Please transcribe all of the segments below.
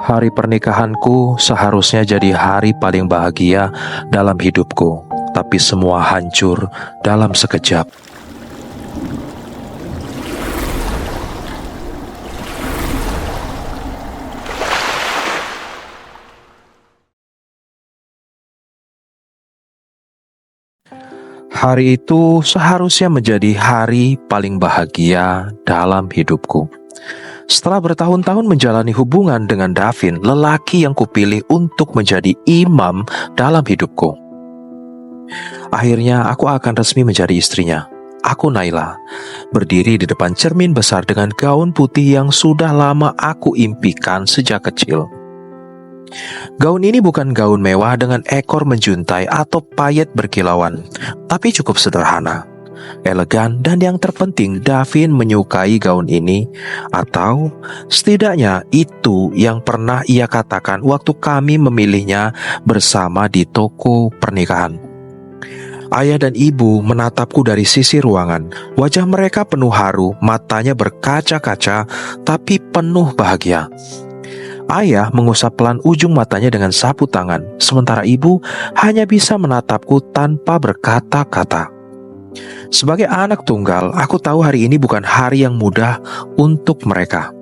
Hari pernikahanku seharusnya jadi hari paling bahagia dalam hidupku, tapi semua hancur dalam sekejap. Hari itu seharusnya menjadi hari paling bahagia dalam hidupku. Setelah bertahun-tahun menjalani hubungan dengan Davin, lelaki yang kupilih untuk menjadi imam dalam hidupku. Akhirnya aku akan resmi menjadi istrinya. Aku Naila, berdiri di depan cermin besar dengan gaun putih yang sudah lama aku impikan sejak kecil. Gaun ini bukan gaun mewah dengan ekor menjuntai atau payet berkilauan, tapi cukup sederhana, elegan, dan yang terpenting Davin menyukai gaun ini, atau setidaknya itu yang pernah ia katakan waktu kami memilihnya bersama di toko pernikahan. Ayah dan ibu menatapku dari sisi ruangan. Wajah mereka penuh haru, matanya berkaca-kaca, tapi penuh bahagia. Ayah mengusap pelan ujung matanya dengan sapu tangan, sementara ibu hanya bisa menatapku tanpa berkata-kata. Sebagai anak tunggal, aku tahu hari ini bukan hari yang mudah untuk mereka.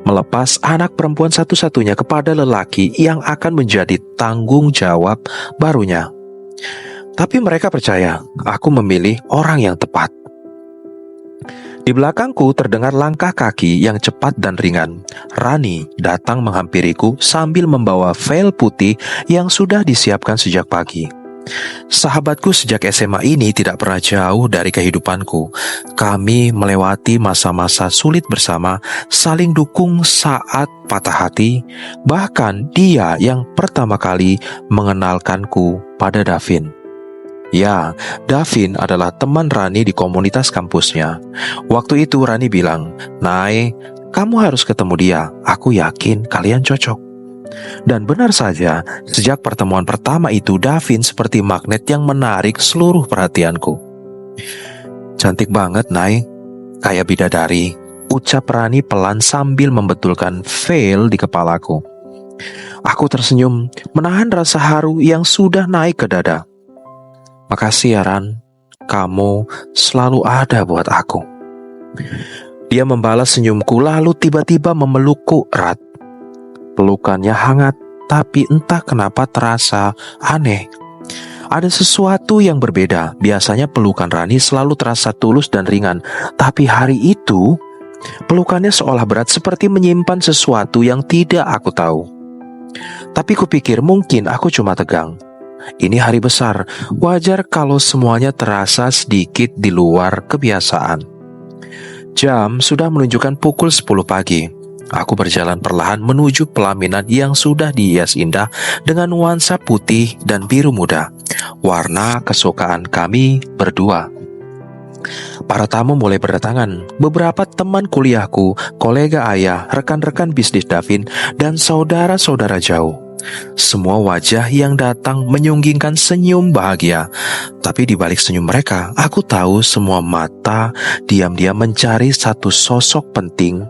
Melepas anak perempuan satu-satunya kepada lelaki yang akan menjadi tanggung jawab barunya. Tapi mereka percaya aku memilih orang yang tepat. Di belakangku terdengar langkah kaki yang cepat dan ringan. Rani datang menghampiriku sambil membawa veil putih yang sudah disiapkan sejak pagi. Sahabatku sejak SMA ini tidak pernah jauh dari kehidupanku. Kami melewati masa-masa sulit bersama, saling dukung saat patah hati. Bahkan dia yang pertama kali mengenalkanku pada Davin. Ya, Davin adalah teman Rani di komunitas kampusnya. Waktu itu Rani bilang, "Nay, kamu harus ketemu dia. Aku yakin kalian cocok." Dan benar saja, sejak pertemuan pertama itu Davin seperti magnet yang menarik seluruh perhatianku. "Cantik banget, Nay. Kayak bidadari," ucap Rani pelan sambil membetulkan veil di kepalaku. Aku tersenyum, menahan rasa haru yang sudah naik ke dada. "Makasih ya Ran, kamu selalu ada buat aku." Dia membalas senyumku lalu tiba-tiba memelukku erat. Pelukannya hangat, tapi entah kenapa terasa aneh. Ada sesuatu yang berbeda. Biasanya pelukan Rani selalu terasa tulus dan ringan, tapi hari itu pelukannya seolah berat seperti menyimpan sesuatu yang tidak aku tahu. Tapi kupikir mungkin aku cuma tegang. Ini hari besar, wajar kalau semuanya terasa sedikit di luar kebiasaan. Jam sudah menunjukkan pukul 10 pagi. Aku berjalan perlahan menuju pelaminan yang sudah dihias indah dengan nuansa putih dan biru muda, warna kesukaan kami berdua. Para tamu mulai berdatangan. Beberapa teman kuliahku, kolega ayah, rekan-rekan bisnis Davin, dan saudara-saudara jauh. Semua wajah yang datang menyunggingkan senyum bahagia. Tapi di balik senyum mereka, aku tahu semua mata diam-diam mencari satu sosok penting,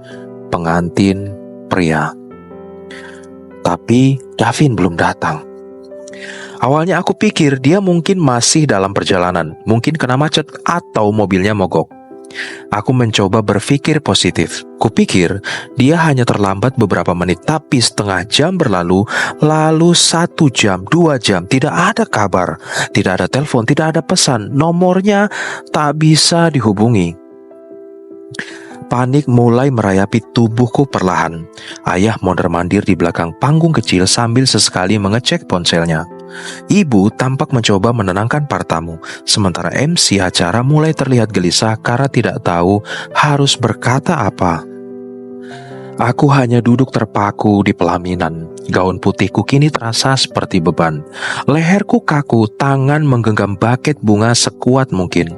pengantin pria. Tapi Davin belum datang. Awalnya aku pikir dia mungkin masih dalam perjalanan, mungkin kena macet atau mobilnya mogok. Aku mencoba berpikir positif. Kupikir dia hanya terlambat beberapa menit, tapi setengah jam berlalu, lalu 1 jam, 2 jam, tidak ada kabar, tidak ada telepon, tidak ada pesan, nomornya tak bisa dihubungi. Panik mulai merayapi tubuhku perlahan. Ayah mondar-mandir di belakang panggung kecil sambil sesekali mengecek ponselnya. Ibu tampak mencoba menenangkan para tamu, sementara MC acara mulai terlihat gelisah karena tidak tahu harus berkata apa. Aku hanya duduk terpaku di pelaminan. Gaun putihku kini terasa seperti beban. Leherku kaku, tangan menggenggam buket bunga sekuat mungkin.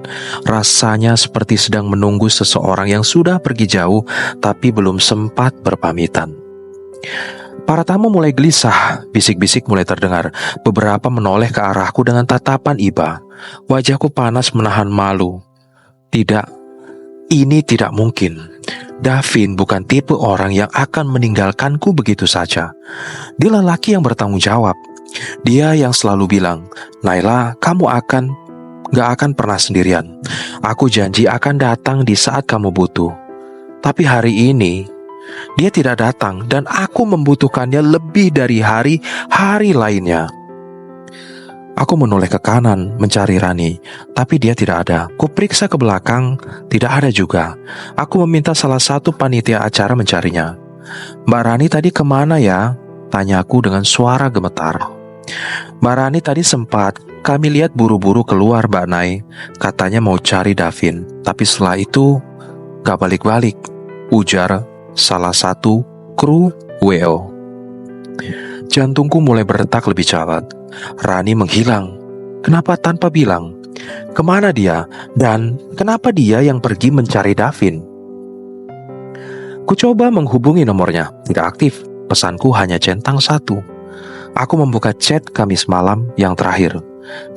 Rasanya seperti sedang menunggu seseorang yang sudah pergi jauh, tapi belum sempat berpamitan. Para tamu mulai gelisah, bisik-bisik mulai terdengar. Beberapa menoleh ke arahku dengan tatapan iba. Wajahku panas menahan malu. Tidak, ini tidak mungkin. Davin bukan tipe orang yang akan meninggalkanku begitu saja. Dia lelaki yang bertanggung jawab. Dia yang selalu bilang, "Naila, kamu gak akan pernah sendirian. Aku janji akan datang di saat kamu butuh." Tapi hari ini, dia tidak datang dan aku membutuhkannya lebih dari hari-hari lainnya. Aku menoleh ke kanan mencari Rani, tapi dia tidak ada. Kuperiksa ke belakang, tidak ada juga. Aku meminta salah satu panitia acara mencarinya. "Mbak Rani tadi kemana ya?" tanyaku dengan suara gemetar. "Mbak Rani tadi sempat, kami lihat buru-buru keluar Mbak Nai. Katanya mau cari Davin, tapi setelah itu gak balik-balik," ujar salah satu kru WO. Jantungku mulai berdetak lebih cepat. Rani menghilang. Kenapa tanpa bilang? Kemana dia? Dan kenapa dia yang pergi mencari Davin? Ku coba menghubungi nomornya, tidak aktif. Pesanku hanya centang satu. Aku membuka chat Kamis malam yang terakhir.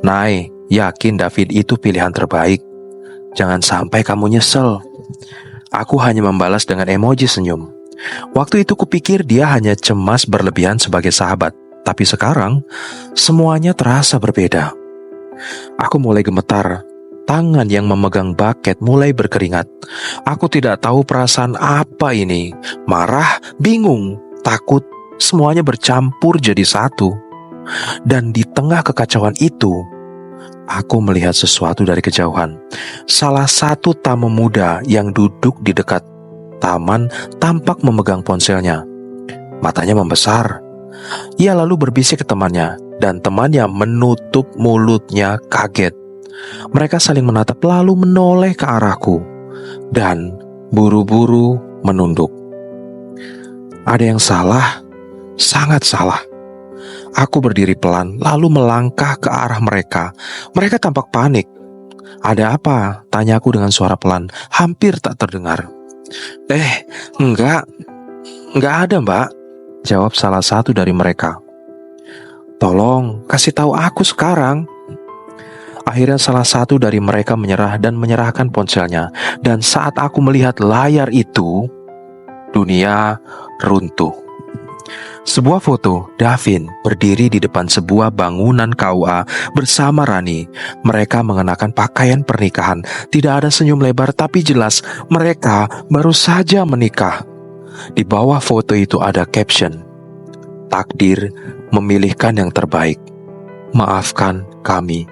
"Nai, yakin Davin itu pilihan terbaik? Jangan sampai kamu nyesel." Aku hanya membalas dengan emoji senyum. Waktu itu kupikir dia hanya cemas berlebihan sebagai sahabat. Tapi sekarang, semuanya terasa berbeda. Aku mulai gemetar. Tangan yang memegang buket mulai berkeringat. Aku tidak tahu perasaan apa ini. Marah, bingung, takut, semuanya bercampur jadi satu. Dan di tengah kekacauan itu, aku melihat sesuatu dari kejauhan. Salah satu tamu muda yang duduk di dekat taman tampak memegang ponselnya. Matanya membesar. Ia lalu berbisik ke temannya, dan temannya menutup mulutnya kaget. Mereka saling menatap lalu menoleh ke arahku, dan buru-buru menunduk. Ada yang salah, sangat salah. Aku berdiri pelan, lalu melangkah ke arah mereka. Mereka tampak panik. "Ada apa?" tanyaku dengan suara pelan, hampir tak terdengar. Enggak ada Mbak," jawab salah satu dari mereka. "Tolong kasih tahu aku sekarang." Akhirnya salah satu dari mereka menyerah dan menyerahkan ponselnya. Dan saat aku melihat layar itu, dunia runtuh. Sebuah foto Davin berdiri di depan sebuah bangunan KUA bersama Rani. Mereka mengenakan pakaian pernikahan. Tidak ada senyum lebar, tapi jelas mereka baru saja menikah. Di bawah foto itu ada caption, "Takdir memilihkan yang terbaik. Maafkan kami."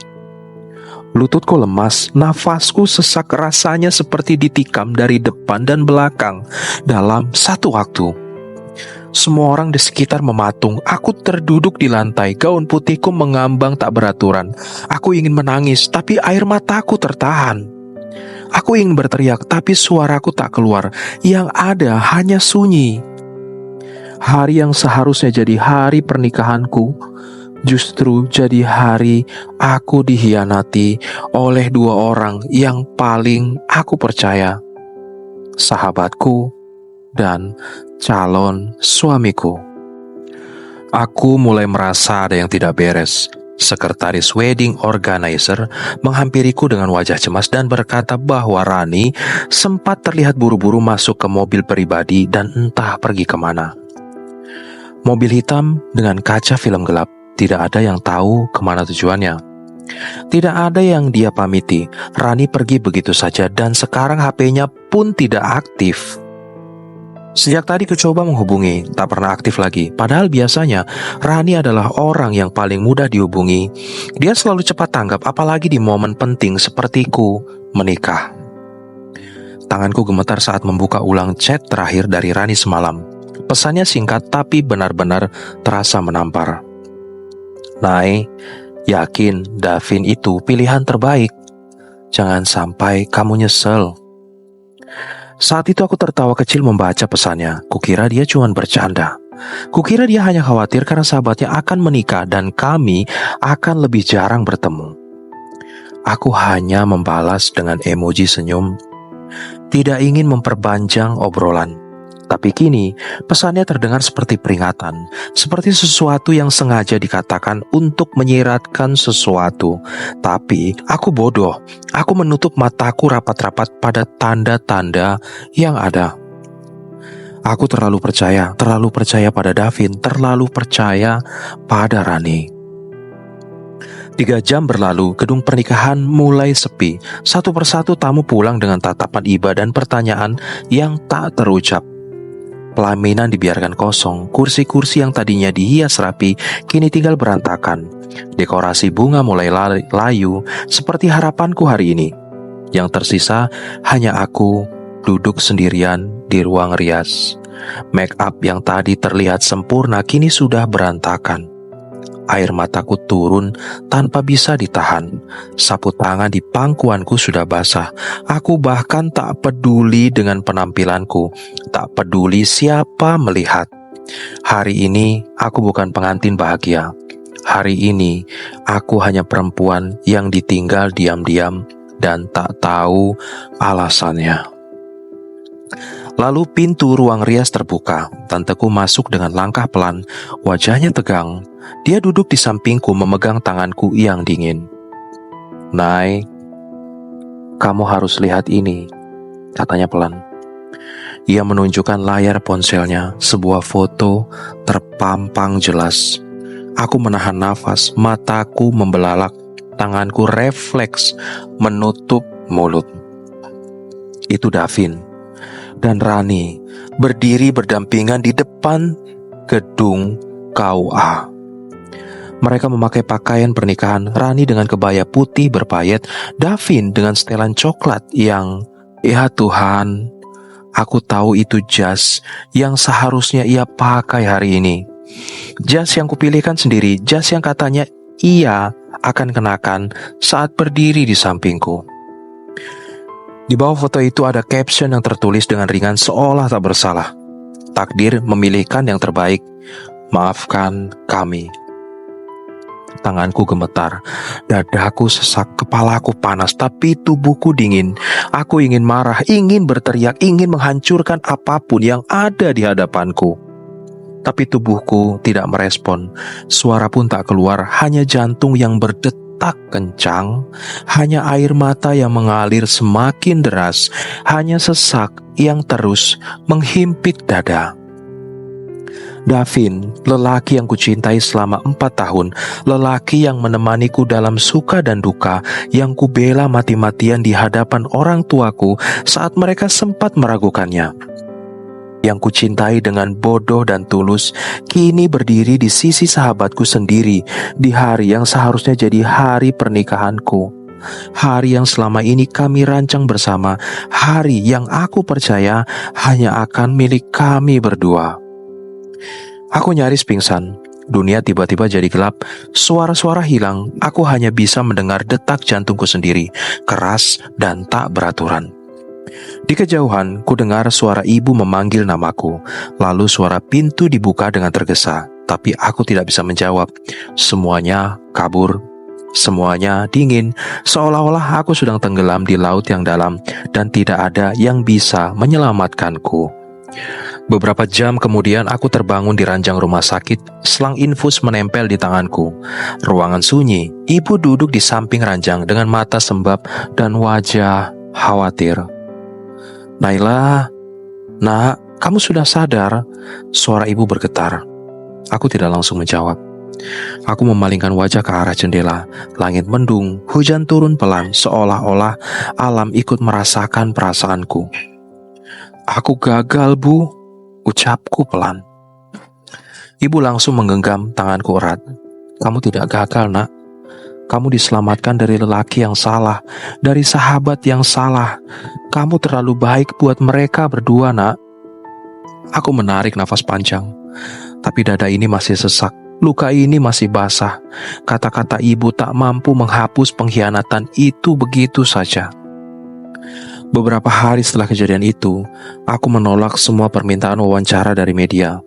Lututku lemas, nafasku sesak, rasanya seperti ditikam dari depan dan belakang dalam satu waktu. Semua orang di sekitar mematung. Aku terduduk di lantai, gaun putihku mengambang tak beraturan. Aku ingin menangis, tapi air mataku tertahan. Aku ingin berteriak, tapi suaraku tak keluar. Yang ada hanya sunyi. Hari yang seharusnya jadi hari pernikahanku, justru jadi hari aku dihianati oleh dua orang yang paling aku percaya. Sahabatku dan calon suamiku. Aku mulai merasa ada yang tidak beres. Sekretaris wedding organizer menghampiriku dengan wajah cemas dan berkata bahwa Rani sempat terlihat buru-buru masuk ke mobil pribadi dan entah pergi kemana. Mobil hitam dengan kaca film gelap. Tidak ada yang tahu kemana tujuannya. Tidak ada yang dia pamiti. Rani pergi begitu saja dan sekarang HP-nya pun tidak aktif. Sejak tadi kucoba menghubungi, tak pernah aktif lagi. Padahal biasanya Rani adalah orang yang paling mudah dihubungi. Dia selalu cepat tanggap, apalagi di momen penting sepertiku menikah. Tanganku gemetar saat membuka ulang chat terakhir dari Rani semalam. Pesannya singkat tapi benar-benar terasa menampar. "Nai, yakin Davin itu pilihan terbaik. Jangan sampai kamu nyesel." Saat itu aku tertawa kecil membaca pesannya. Kukira dia cuma bercanda. Kukira dia hanya khawatir karena sahabatnya akan menikah dan kami akan lebih jarang bertemu. Aku hanya membalas dengan emoji senyum. Tidak ingin memperpanjang obrolan. Tapi kini pesannya terdengar seperti peringatan, seperti sesuatu yang sengaja dikatakan untuk menyiratkan sesuatu. Tapi aku bodoh, aku menutup mataku rapat-rapat pada tanda-tanda yang ada. Aku terlalu percaya pada Davin, terlalu percaya pada Rani. 3 jam berlalu, gedung pernikahan mulai sepi. Satu persatu tamu pulang dengan tatapan iba dan pertanyaan yang tak terucap. Pelaminan dibiarkan kosong, kursi-kursi yang tadinya dihias rapi kini tinggal berantakan. Dekorasi bunga mulai layu seperti harapanku hari ini. Yang tersisa hanya aku duduk sendirian di ruang rias. Make up yang tadi terlihat sempurna kini sudah berantakan. Air mataku turun tanpa bisa ditahan. Sapu tangan di pangkuanku sudah basah. Aku bahkan tak peduli dengan penampilanku, tak peduli siapa melihat. Hari ini aku bukan pengantin bahagia. Hari ini aku hanya perempuan yang ditinggal diam-diam dan tak tahu alasannya. Lalu pintu ruang rias terbuka. Tanteku masuk dengan langkah pelan, wajahnya tegang. Dia duduk di sampingku memegang tanganku yang dingin. "Nay, kamu harus lihat ini," katanya pelan. Ia menunjukkan layar ponselnya, sebuah foto terpampang jelas. Aku menahan nafas, mataku membelalak, tanganku refleks menutup mulut. Itu Davin dan Rani berdiri berdampingan di depan gedung KUA. Mereka memakai pakaian pernikahan, Rani dengan kebaya putih berpayet, Davin dengan setelan coklat yang, ya Tuhan, aku tahu itu jas yang seharusnya ia pakai hari ini. Jas yang kupilihkan sendiri, jas yang katanya ia akan kenakan saat berdiri di sampingku. Di bawah foto itu ada caption yang tertulis dengan ringan seolah tak bersalah. "Takdir memilihkan yang terbaik. Maafkan kami." Tanganku gemetar, dadaku sesak, kepalaku panas, tapi tubuhku dingin. Aku ingin marah, ingin berteriak, ingin menghancurkan apapun yang ada di hadapanku. Tapi tubuhku tidak merespon. Suara pun tak keluar, hanya jantung yang berdetak kencang, hanya air mata yang mengalir semakin deras, hanya sesak yang terus menghimpit dada. Davin, lelaki yang kucintai selama 4 tahun, lelaki yang menemaniku dalam suka dan duka, yang kubela mati-matian di hadapan orang tuaku saat mereka sempat meragukannya. Yang kucintai dengan bodoh dan tulus, kini berdiri di sisi sahabatku sendiri di hari yang seharusnya jadi hari pernikahanku. Hari yang selama ini kami rancang bersama, hari yang aku percaya hanya akan milik kami berdua. Aku nyaris pingsan. Dunia tiba-tiba jadi gelap, suara-suara hilang, aku hanya bisa mendengar detak jantungku sendiri, keras dan tak beraturan. Di kejauhan, ku dengar suara ibu memanggil namaku. Lalu suara pintu dibuka dengan tergesa. Tapi aku tidak bisa menjawab. Semuanya kabur. Semuanya dingin. Seolah-olah aku sedang tenggelam di laut yang dalam. Dan tidak ada yang bisa menyelamatkanku. Beberapa jam kemudian aku terbangun di ranjang rumah sakit. Selang infus menempel di tanganku. Ruangan sunyi. Ibu duduk di samping ranjang dengan mata sembab dan wajah khawatir. "Naila, nak, kamu sudah sadar?" Suara ibu bergetar. Aku tidak langsung menjawab. Aku memalingkan wajah ke arah jendela. Langit mendung, hujan turun pelan, seolah-olah alam ikut merasakan perasaanku. "Aku gagal, Bu," ucapku pelan. Ibu langsung menggenggam tanganku erat. "Kamu tidak gagal, nak. Kamu diselamatkan dari lelaki yang salah, dari sahabat yang salah. Kamu terlalu baik buat mereka berdua, nak." Aku menarik nafas panjang, tapi dada ini masih sesak, luka ini masih basah. Kata-kata ibu tak mampu menghapus pengkhianatan itu begitu saja. Beberapa hari setelah kejadian itu, aku menolak semua permintaan wawancara dari media.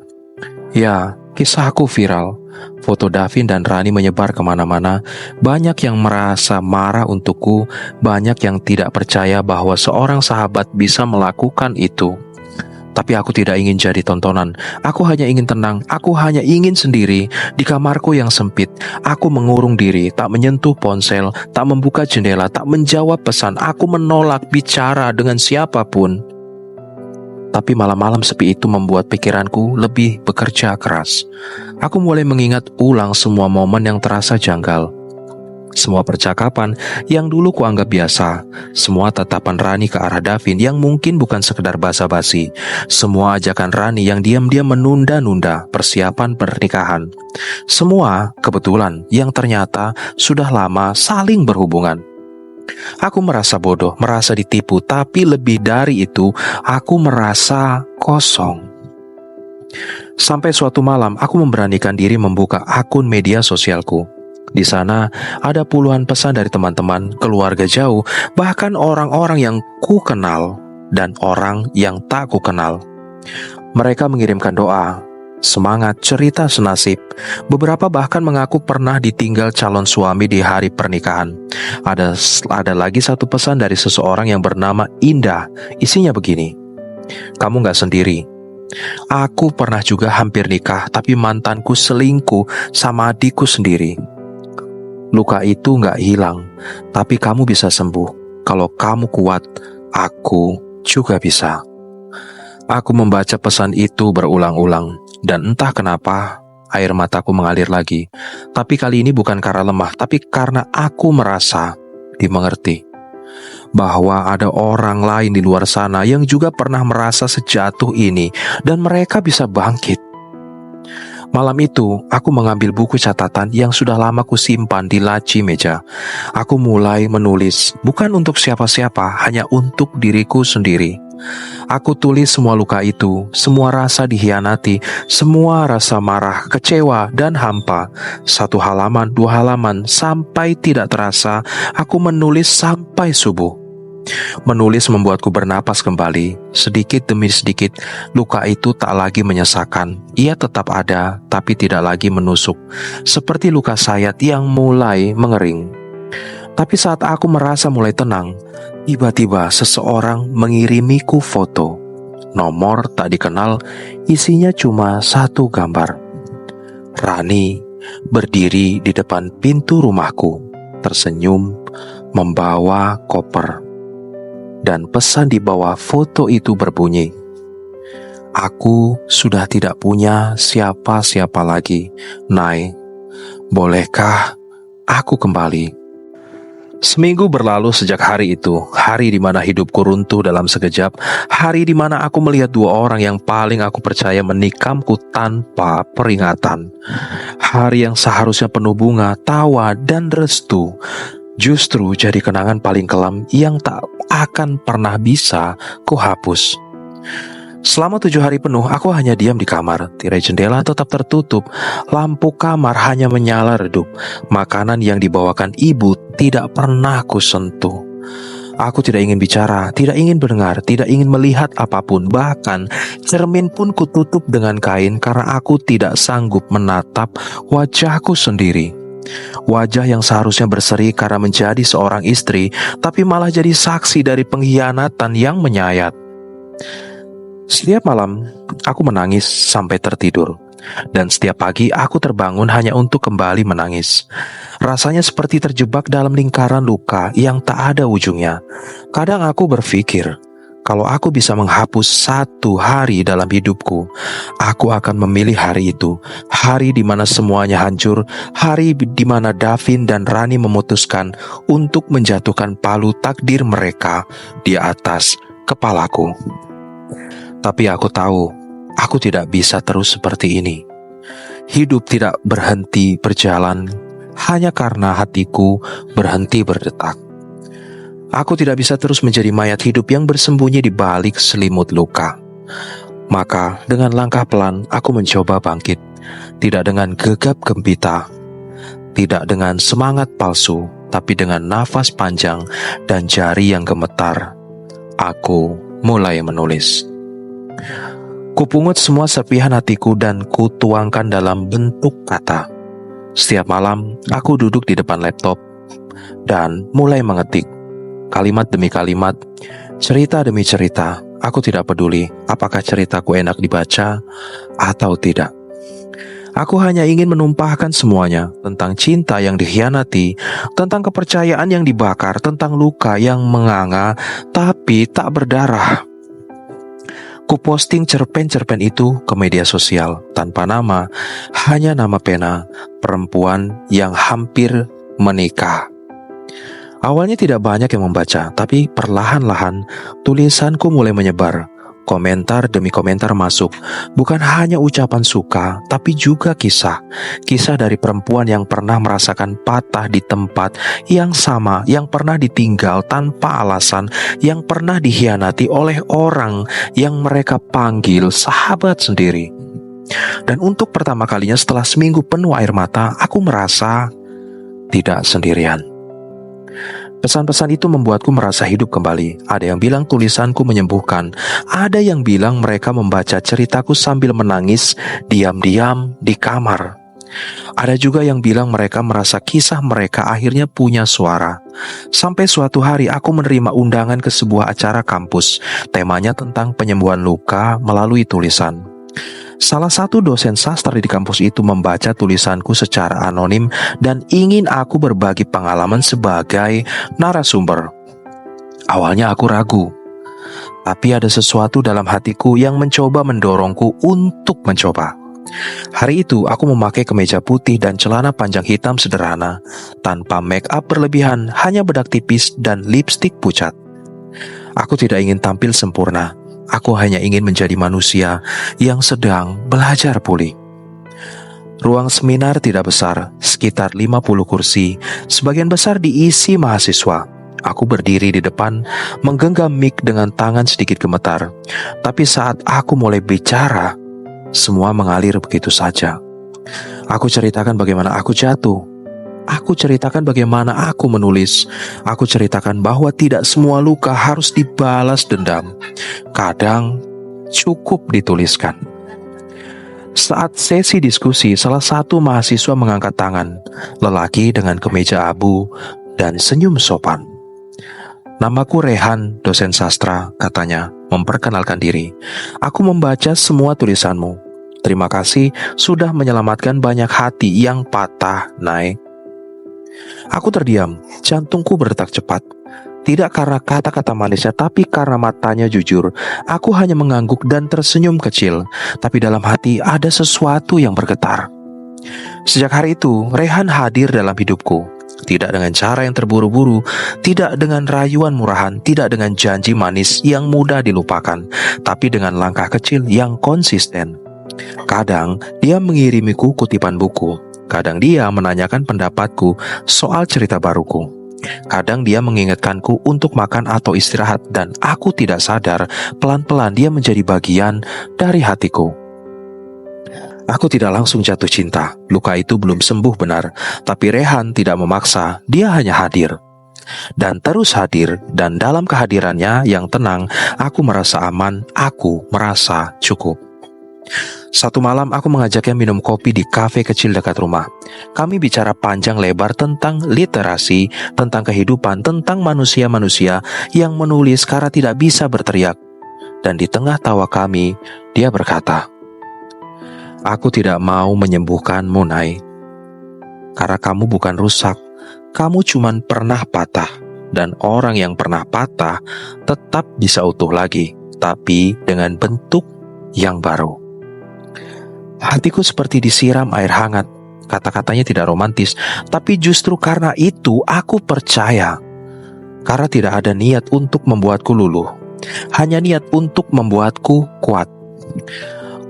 Ya, kisahku viral. Foto Davin dan Rani menyebar kemana-mana. Banyak yang merasa marah untukku, banyak yang tidak percaya bahwa seorang sahabat bisa melakukan itu. Tapi aku tidak ingin jadi tontonan. Aku hanya ingin tenang. Aku hanya ingin sendiri di kamarku yang sempit. Aku mengurung diri, tak menyentuh ponsel, tak membuka jendela, tak menjawab pesan. Aku menolak bicara dengan siapapun. Tapi malam-malam sepi itu membuat pikiranku lebih bekerja keras. Aku mulai mengingat ulang semua momen yang terasa janggal. Semua percakapan yang dulu kuanggap biasa, semua tatapan Rani ke arah Davin yang mungkin bukan sekedar basa-basi, semua ajakan Rani yang diam-diam menunda-nunda persiapan pernikahan. Semua kebetulan yang ternyata sudah lama saling berhubungan. Aku merasa bodoh, merasa ditipu, tapi lebih dari itu, aku merasa kosong. Sampai suatu malam, aku memberanikan diri membuka akun media sosialku. Di sana ada puluhan pesan dari teman-teman, keluarga jauh, bahkan orang-orang yang ku kenal dan orang yang tak ku kenal. Mereka mengirimkan doa, semangat, cerita senasib. Beberapa bahkan mengaku pernah ditinggal calon suami di hari pernikahan. Ada lagi satu pesan dari seseorang yang bernama Indah. Isinya begini, kamu gak sendiri. Aku pernah juga hampir nikah, tapi mantanku selingkuh sama adikku sendiri. Luka itu gak hilang, tapi kamu bisa sembuh. Kalau kamu kuat, aku juga bisa. Aku membaca pesan itu berulang-ulang, dan entah kenapa air mataku mengalir lagi. Tapi kali ini bukan karena lemah, tapi karena aku merasa dimengerti. Bahwa ada orang lain di luar sana yang juga pernah merasa sejatuh ini, dan mereka bisa bangkit. Malam itu, aku mengambil buku catatan yang sudah lama kusimpan di laci meja. Aku mulai menulis, bukan untuk siapa-siapa, hanya untuk diriku sendiri. Aku tulis semua luka itu, semua rasa dikhianati, semua rasa marah, kecewa, dan hampa. 1 halaman, 2 halaman, sampai tidak terasa, aku menulis sampai subuh. Menulis membuatku bernapas kembali. Sedikit demi sedikit, luka itu tak lagi menyesakan. Ia tetap ada, tapi tidak lagi menusuk, seperti luka sayat yang mulai mengering. Tapi saat aku merasa mulai tenang, tiba-tiba seseorang mengirimiku foto. Nomor tak dikenal, isinya cuma 1 gambar. Rani berdiri di depan pintu rumahku, tersenyum, membawa koper. Dan pesan di bawah foto itu berbunyi, aku sudah tidak punya siapa-siapa lagi, Nay. Bolehkah aku kembali? Seminggu berlalu sejak hari itu, hari di mana hidupku runtuh dalam sekejap, hari di mana aku melihat 2 orang yang paling aku percaya menikamku tanpa peringatan. Hari yang seharusnya penuh bunga, tawa, dan restu, justru jadi kenangan paling kelam yang tak akan pernah bisa kuhapus. Selama 7 hari penuh, aku hanya diam di kamar. Tirai jendela tetap tertutup, lampu kamar hanya menyala redup. Makanan yang dibawakan ibu tidak pernah kusentuh. Aku tidak ingin bicara, tidak ingin mendengar, tidak ingin melihat apapun. Bahkan cermin pun kututup dengan kain karena aku tidak sanggup menatap wajahku sendiri. Wajah yang seharusnya berseri karena menjadi seorang istri, tapi malah jadi saksi dari pengkhianatan yang menyayat. Setiap malam, aku menangis sampai tertidur. Dan setiap pagi aku terbangun hanya untuk kembali menangis. Rasanya seperti terjebak dalam lingkaran luka yang tak ada ujungnya. Kadang aku berpikir, kalau aku bisa menghapus 1 hari dalam hidupku, aku akan memilih hari itu. Hari di mana semuanya hancur, hari di mana Davin dan Rani memutuskan untuk menjatuhkan palu takdir mereka di atas kepalaku. Tapi aku tahu, aku tidak bisa terus seperti ini. Hidup tidak berhenti berjalan hanya karena hatiku berhenti berdetak. Aku tidak bisa terus menjadi mayat hidup yang bersembunyi di balik selimut luka. Maka dengan langkah pelan aku mencoba bangkit. Tidak dengan gegap gempita, tidak dengan semangat palsu, tapi dengan nafas panjang dan jari yang gemetar. Aku mulai menulis. Kupungut semua serpihan hatiku dan kutuangkan dalam bentuk kata. Setiap malam aku duduk di depan laptop dan mulai mengetik. Kalimat demi kalimat, cerita demi cerita. Aku tidak peduli apakah ceritaku enak dibaca atau tidak. Aku hanya ingin menumpahkan semuanya, tentang cinta yang dikhianati, tentang kepercayaan yang dibakar, tentang luka yang menganga tapi tak berdarah. Kuposting cerpen-cerpen itu ke media sosial tanpa nama, hanya nama pena perempuan yang hampir menikah. Awalnya tidak banyak yang membaca, tapi perlahan-lahan tulisanku mulai menyebar. Komentar demi komentar masuk, bukan hanya ucapan suka, tapi juga kisah. Kisah dari perempuan yang pernah merasakan patah di tempat yang sama, yang pernah ditinggal tanpa alasan, yang pernah dikhianati oleh orang yang mereka panggil sahabat sendiri. Dan untuk pertama kalinya setelah seminggu penuh air mata, aku merasa tidak sendirian. Pesan-pesan itu membuatku merasa hidup kembali. Ada yang bilang tulisanku menyembuhkan. Ada yang bilang mereka membaca ceritaku sambil menangis diam-diam di kamar. Ada juga yang bilang mereka merasa kisah mereka akhirnya punya suara. Sampai suatu hari aku menerima undangan ke sebuah acara kampus. Temanya tentang penyembuhan luka melalui tulisan. Salah satu dosen sastra di kampus itu membaca tulisanku secara anonim dan ingin aku berbagi pengalaman sebagai narasumber. Awalnya aku ragu, tapi ada sesuatu dalam hatiku yang mencoba mendorongku untuk mencoba. Hari itu aku memakai kemeja putih dan celana panjang hitam sederhana, tanpa make up berlebihan, hanya bedak tipis dan lipstik pucat. Aku tidak ingin tampil sempurna. Aku hanya ingin menjadi manusia yang sedang belajar pulih. Ruang seminar tidak besar, sekitar 50 kursi, sebagian besar diisi mahasiswa. Aku berdiri di depan, menggenggam mic dengan tangan sedikit gemetar. Tapi saat aku mulai bicara, semua mengalir begitu saja. Aku ceritakan bagaimana aku jatuh. Aku ceritakan bagaimana aku menulis. Aku ceritakan bahwa tidak semua luka harus dibalas dendam. Kadang cukup dituliskan. Saat sesi diskusi, salah satu mahasiswa mengangkat tangan. Lelaki dengan kemeja abu dan senyum sopan. "Namaku Rehan, dosen sastra," katanya, memperkenalkan diri. "Aku membaca semua tulisanmu. Terima kasih sudah menyelamatkan banyak hati yang patah, Nay." Aku terdiam, jantungku berdetak cepat. Tidak karena kata-kata manisnya, tapi karena matanya jujur. Aku hanya mengangguk dan tersenyum kecil, tapi dalam hati ada sesuatu yang bergetar. Sejak hari itu, Rehan hadir dalam hidupku. Tidak dengan cara yang terburu-buru, tidak dengan rayuan murahan, tidak dengan janji manis yang mudah dilupakan, tapi dengan langkah kecil yang konsisten. Kadang dia mengirimiku kutipan buku. Kadang dia menanyakan pendapatku soal cerita baruku. Kadang dia mengingatkanku untuk makan atau istirahat, dan aku tidak sadar, pelan-pelan dia menjadi bagian dari hatiku. Aku tidak langsung jatuh cinta. Luka itu belum sembuh benar, tapi Rehan tidak memaksa, dia hanya hadir. Dan terus hadir, dan dalam kehadirannya yang tenang, aku merasa aman, aku merasa cukup. Satu malam aku mengajaknya minum kopi di kafe kecil dekat rumah. Kami bicara panjang lebar tentang literasi, tentang kehidupan, tentang manusia-manusia yang menulis karena tidak bisa berteriak. Dan di tengah tawa kami, dia berkata, "Aku tidak mau menyembuhkanmu, Nay. Karena kamu bukan rusak, kamu cuma pernah patah. Dan orang yang pernah patah tetap bisa utuh lagi, tapi dengan bentuk yang baru." Hatiku seperti disiram air hangat. Kata-katanya tidak romantis, tapi justru karena itu aku percaya. Karena tidak ada niat untuk membuatku luluh, hanya niat untuk membuatku kuat.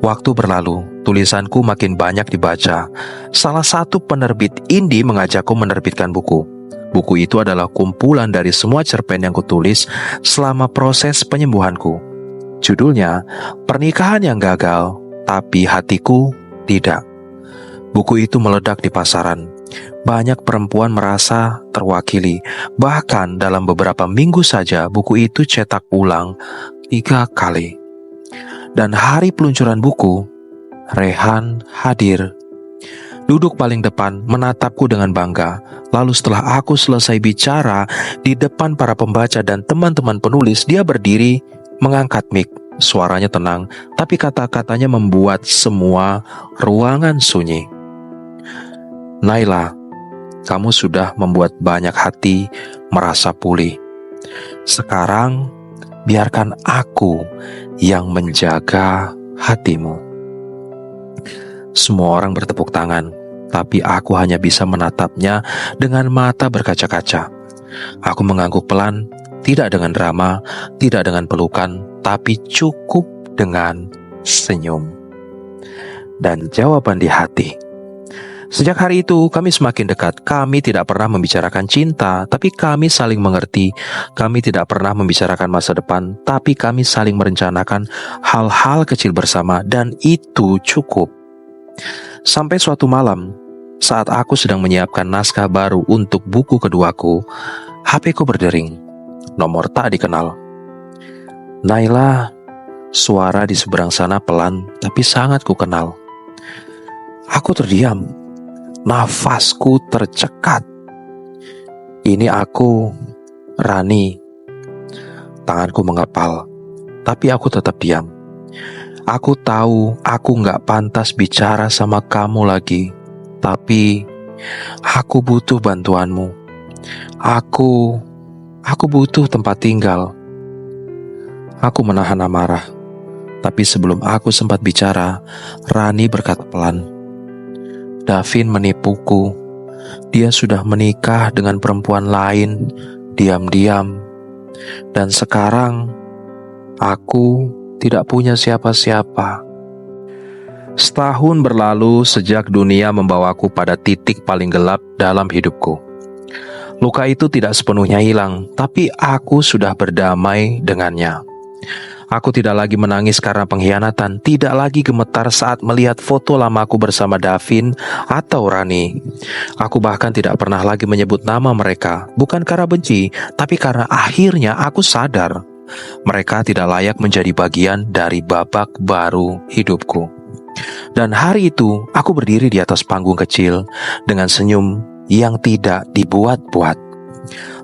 Waktu berlalu, tulisanku makin banyak dibaca. Salah satu penerbit indie mengajakku menerbitkan buku. Buku itu adalah kumpulan dari semua cerpen yang kutulis selama proses penyembuhanku. Judulnya, Pernikahan yang Gagal, tapi Hatiku Tidak. Buku itu meledak di pasaran. Banyak perempuan merasa terwakili. Bahkan dalam beberapa minggu saja buku itu cetak ulang 3 kali. Dan hari peluncuran buku, Rehan hadir. Duduk paling depan, menatapku dengan bangga. Lalu setelah aku selesai bicara di depan para pembaca dan teman-teman penulis, dia berdiri, mengangkat mic. Suaranya tenang, tapi kata-katanya membuat semua ruangan sunyi. "Naila, kamu sudah membuat banyak hati merasa pulih. Sekarang biarkan aku yang menjaga hatimu. Semua orang bertepuk tangan, tapi aku hanya bisa menatapnya dengan mata berkaca-kaca. Aku mengangguk pelan, tidak dengan drama, tidak dengan pelukan, tapi cukup dengan senyum dan jawaban di hati. Sejak hari itu kami semakin dekat. Kami tidak pernah membicarakan cinta, tapi kami saling mengerti. Kami tidak pernah membicarakan masa depan, tapi kami saling merencanakan hal-hal kecil bersama, dan itu cukup. Sampai suatu malam, saat aku sedang menyiapkan naskah baru untuk buku keduaku, HP-ku berdering. Nomor tak dikenal. Naila, suara di seberang sana pelan tapi sangat ku kenal. Aku terdiam. Nafasku tercekat. Ini aku, Rani. Tanganku mengepal, tapi aku tetap diam. Aku tahu aku gak pantas bicara sama kamu lagi, tapi aku butuh bantuanmu. Aku butuh tempat tinggal. Aku menahan amarah, tapi sebelum aku sempat bicara, Rani berkata pelan, Davin menipuku. Dia sudah menikah dengan perempuan lain, diam-diam. Dan sekarang, aku tidak punya siapa-siapa. Setahun berlalu sejak dunia membawaku pada titik paling gelap dalam hidupku. Luka itu tidak sepenuhnya hilang, tapi aku sudah berdamai dengannya. Aku tidak lagi menangis karena pengkhianatan, tidak lagi gemetar saat melihat foto lamaku bersama Davin atau Rani. Aku bahkan tidak pernah lagi menyebut nama mereka, bukan karena benci, tapi karena akhirnya aku sadar mereka tidak layak menjadi bagian dari babak baru hidupku. Dan hari itu, aku berdiri di atas panggung kecil dengan senyum yang tidak dibuat-buat.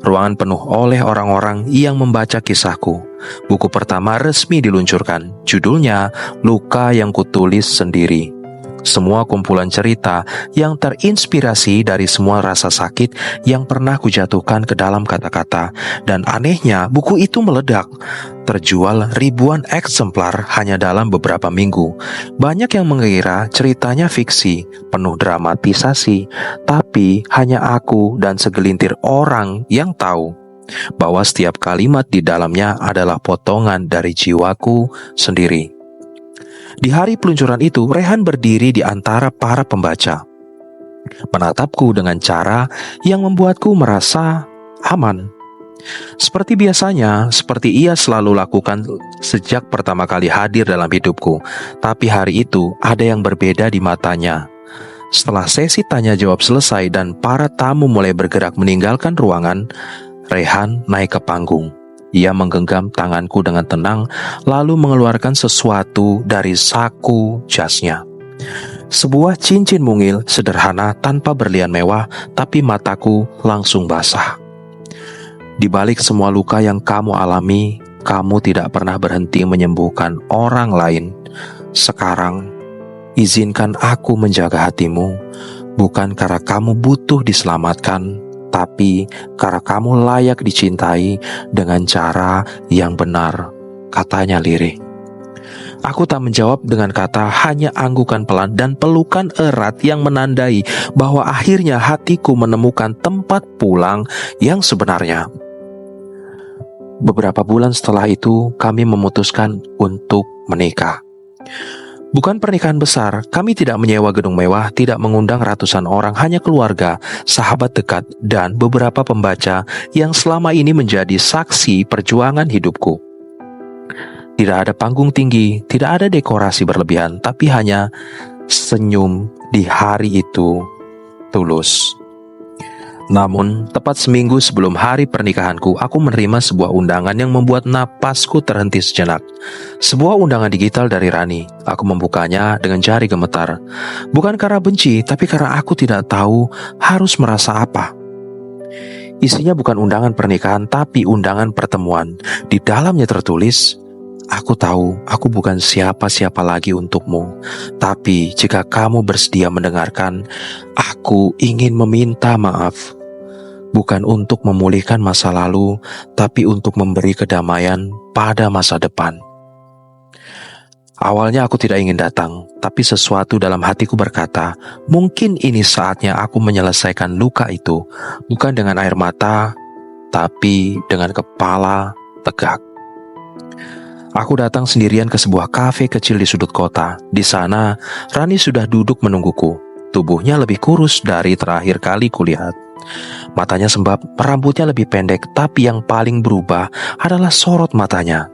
Ruangan penuh oleh orang-orang yang membaca kisahku. Buku pertama resmi diluncurkan. Judulnya Luka yang Kutulis Sendiri. Semua kumpulan cerita yang terinspirasi dari semua rasa sakit yang pernah kujatuhkan ke dalam kata-kata. Dan anehnya, buku itu meledak. Terjual ribuan eksemplar hanya dalam beberapa minggu. Banyak yang mengira ceritanya fiksi, penuh dramatisasi. Tapi hanya aku dan segelintir orang yang tahu bahwa setiap kalimat di dalamnya adalah potongan dari jiwaku sendiri. Di hari peluncuran itu, Rehan berdiri di antara para pembaca, menatapku dengan cara yang membuatku merasa aman. Seperti biasanya, seperti ia selalu lakukan sejak pertama kali hadir dalam hidupku. Tapi hari itu ada yang berbeda di matanya. Setelah sesi tanya jawab selesai dan para tamu mulai bergerak meninggalkan ruangan, Rehan naik ke panggung. Ia menggenggam tanganku dengan tenang, lalu mengeluarkan sesuatu dari saku jasnya. Sebuah cincin mungil sederhana tanpa berlian mewah, tapi mataku langsung basah. Di balik semua luka yang kamu alami, kamu tidak pernah berhenti menyembuhkan orang lain. Sekarang, izinkan aku menjaga hatimu, bukan karena kamu butuh diselamatkan, tapi karena kamu layak dicintai dengan cara yang benar, katanya lirih. Aku tak menjawab dengan kata, hanya anggukan pelan dan pelukan erat yang menandai bahwa akhirnya hatiku menemukan tempat pulang yang sebenarnya. Beberapa bulan setelah itu, kami memutuskan untuk menikah. Bukan pernikahan besar, kami tidak menyewa gedung mewah, tidak mengundang ratusan orang, hanya keluarga, sahabat dekat, dan beberapa pembaca yang selama ini menjadi saksi perjuangan hidupku. Tidak ada panggung tinggi, tidak ada dekorasi berlebihan, tapi hanya senyum di hari itu tulus. Namun, tepat seminggu sebelum hari pernikahanku, aku menerima sebuah undangan yang membuat napasku terhenti sejenak. Sebuah undangan digital dari Rani. Aku membukanya dengan jari gemetar. Bukan karena benci, tapi karena aku tidak tahu harus merasa apa. Isinya bukan undangan pernikahan, tapi undangan pertemuan. Di dalamnya tertulis, aku tahu aku bukan siapa-siapa lagi untukmu. Tapi jika kamu bersedia mendengarkan, aku ingin meminta maaf. bukan untuk memulihkan masa lalu, tapi untuk memberi kedamaian pada masa depan. Awalnya aku tidak ingin datang, tapi sesuatu dalam hatiku berkata, mungkin ini saatnya aku menyelesaikan luka itu, bukan dengan air mata, tapi dengan kepala tegak. Aku datang sendirian ke sebuah kafe kecil di sudut kota. Di sana, Rani sudah duduk menungguku. Tubuhnya lebih kurus dari terakhir kali kulihat. Matanya sembab, rambutnya lebih pendek, tapi yang paling berubah adalah sorot matanya.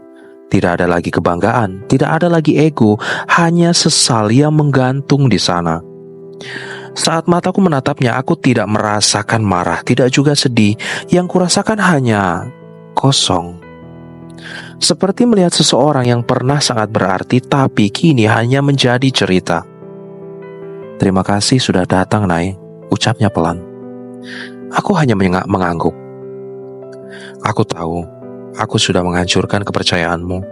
Tidak ada lagi kebanggaan, tidak ada lagi ego, hanya sesal yang menggantung di sana. Saat mataku menatapnya, aku tidak merasakan marah, tidak juga sedih. Yang kurasakan hanya kosong. Seperti melihat seseorang yang pernah sangat berarti, tapi kini hanya menjadi cerita. Terima kasih sudah datang, Nay, ucapnya pelan. Aku hanya mengangguk. Aku tahu, aku sudah menghancurkan kepercayaanmu.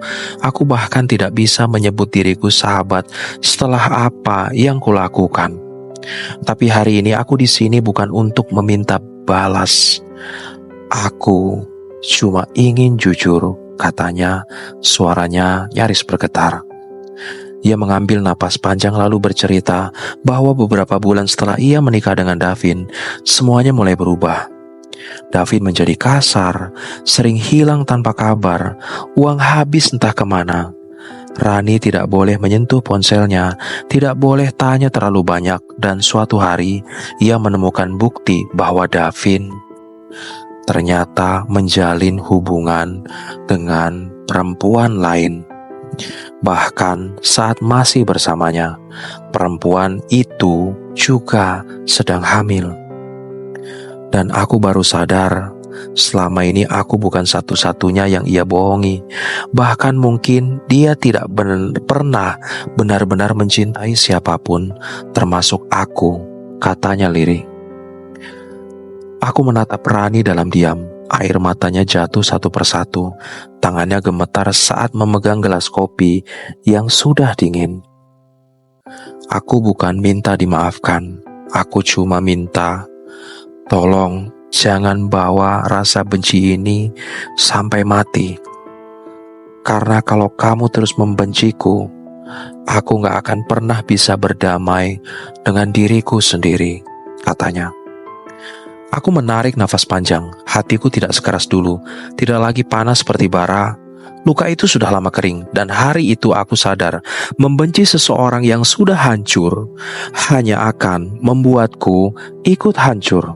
Aku bahkan tidak bisa menyebut diriku sahabat setelah apa yang kulakukan. Tapi hari ini aku di sini bukan untuk meminta balas. Aku cuma ingin jujur, katanya, suaranya nyaris bergetar. Ia mengambil napas panjang lalu bercerita bahwa beberapa bulan setelah ia menikah dengan Davin, semuanya mulai berubah. Davin menjadi kasar, sering hilang tanpa kabar, uang habis entah kemana. Rani tidak boleh menyentuh ponselnya, tidak boleh tanya terlalu banyak, dan suatu hari ia menemukan bukti bahwa Davin ternyata menjalin hubungan dengan perempuan lain. Bahkan saat masih bersamanya, perempuan itu juga sedang hamil. Dan aku baru sadar, selama ini aku bukan satu-satunya yang ia bohongi. Bahkan mungkin dia tidak pernah benar-benar mencintai siapapun, termasuk aku, katanya lirih. Aku menatap Rani dalam diam. Air matanya jatuh satu persatu. Tangannya gemetar saat memegang gelas kopi yang sudah dingin. Aku bukan minta dimaafkan. Aku cuma minta, tolong jangan bawa rasa benci ini sampai mati. Karena kalau kamu terus membenciku, aku gak akan pernah bisa berdamai dengan diriku sendiri, katanya. Aku menarik nafas panjang, hatiku tidak sekeras dulu, tidak lagi panas seperti bara. Luka itu sudah lama kering, dan hari itu aku sadar, membenci seseorang yang sudah hancur, hanya akan membuatku ikut hancur.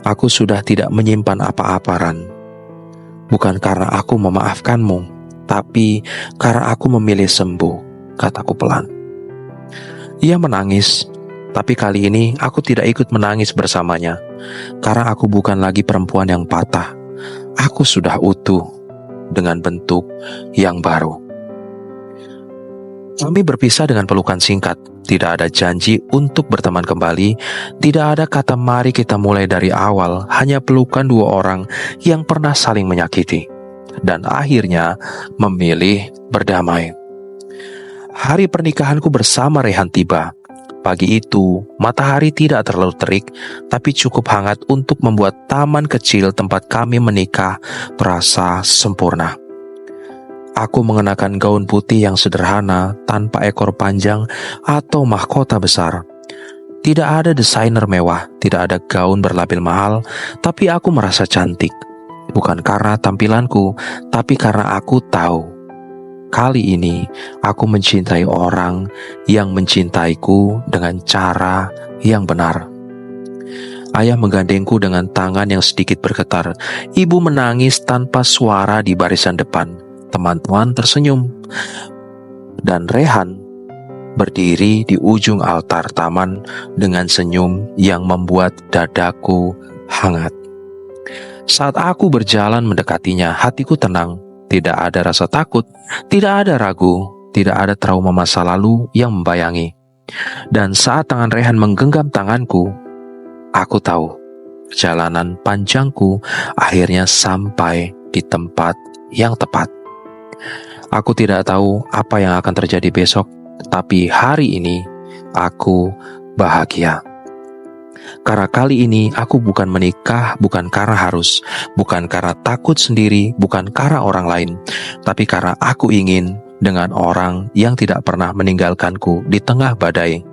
Aku sudah tidak menyimpan apa-apa, Ran. Bukan karena aku memaafkanmu, tapi karena aku memilih sembuh, kataku pelan. Ia menangis. Tapi kali ini aku tidak ikut menangis bersamanya, karena aku bukan lagi perempuan yang patah. Aku sudah utuh dengan bentuk yang baru. Kami berpisah dengan pelukan singkat. Tidak ada janji untuk berteman kembali. Tidak ada kata mari kita mulai dari awal. Hanya pelukan dua orang yang pernah saling menyakiti, dan akhirnya memilih berdamai. Hari pernikahanku bersama Rehan tiba. Pagi itu, matahari tidak terlalu terik, tapi cukup hangat untuk membuat taman kecil tempat kami menikah terasa sempurna. Aku mengenakan gaun putih yang sederhana, tanpa ekor panjang atau mahkota besar. Tidak ada desainer mewah, tidak ada gaun berlabel mahal, tapi aku merasa cantik. Bukan karena tampilanku, tapi karena aku tahu. Kali ini, aku mencintai orang yang mencintaiku dengan cara yang benar. Ayah menggandengku dengan tangan yang sedikit bergetar. Ibu menangis tanpa suara di barisan depan. Teman-teman tersenyum. Dan Rehan berdiri di ujung altar taman dengan senyum yang membuat dadaku hangat. Saat aku berjalan mendekatinya, hatiku tenang. Tidak ada rasa takut, tidak ada ragu, tidak ada trauma masa lalu yang membayangi. Dan saat tangan Rehan menggenggam tanganku, aku tahu perjalanan panjangku akhirnya sampai di tempat yang tepat. Aku tidak tahu apa yang akan terjadi besok, tapi hari ini aku bahagia. Karena kali ini aku bukan menikah, bukan karena harus, bukan karena takut sendiri, bukan karena orang lain, tapi karena aku ingin dengan orang yang tidak pernah meninggalkanku di tengah badai,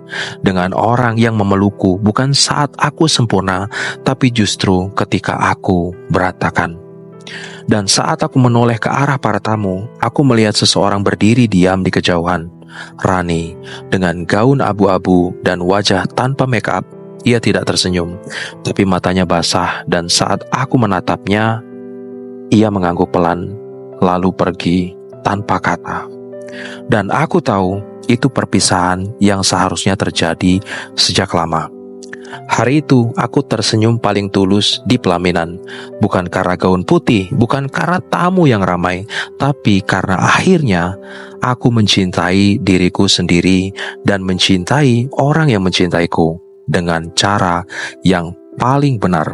dengan orang yang memelukku bukan saat aku sempurna, tapi justru ketika aku berantakan. Dan saat aku menoleh ke arah para tamu, aku melihat seseorang berdiri diam di kejauhan. Rani, dengan gaun abu-abu dan wajah tanpa make up. Ia tidak tersenyum, tapi matanya basah, dan saat aku menatapnya, ia mengangguk pelan, lalu pergi tanpa kata. Dan aku tahu itu perpisahan yang seharusnya terjadi sejak lama. Hari itu aku tersenyum paling tulus di pelaminan, bukan karena gaun putih, bukan karena tamu yang ramai, tapi karena akhirnya aku mencintai diriku sendiri dan mencintai orang yang mencintaiku dengan cara yang paling benar.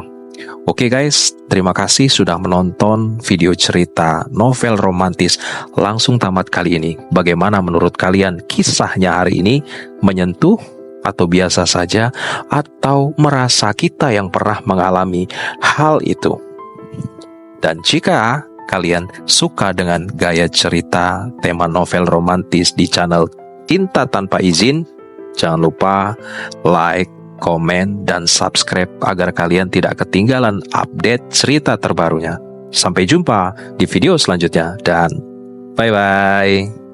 Oke guys, terima kasih sudah menonton video cerita novel romantis langsung tamat kali ini. Bagaimana menurut kalian kisahnya hari ini? Menyentuh atau biasa saja, atau merasa kita yang pernah mengalami hal itu? Dan jika kalian suka dengan gaya cerita tema novel romantis di channel Cinta Tanpa Izin, jangan lupa like, komen, dan subscribe agar kalian tidak ketinggalan update cerita terbarunya. Sampai jumpa di video selanjutnya dan bye-bye.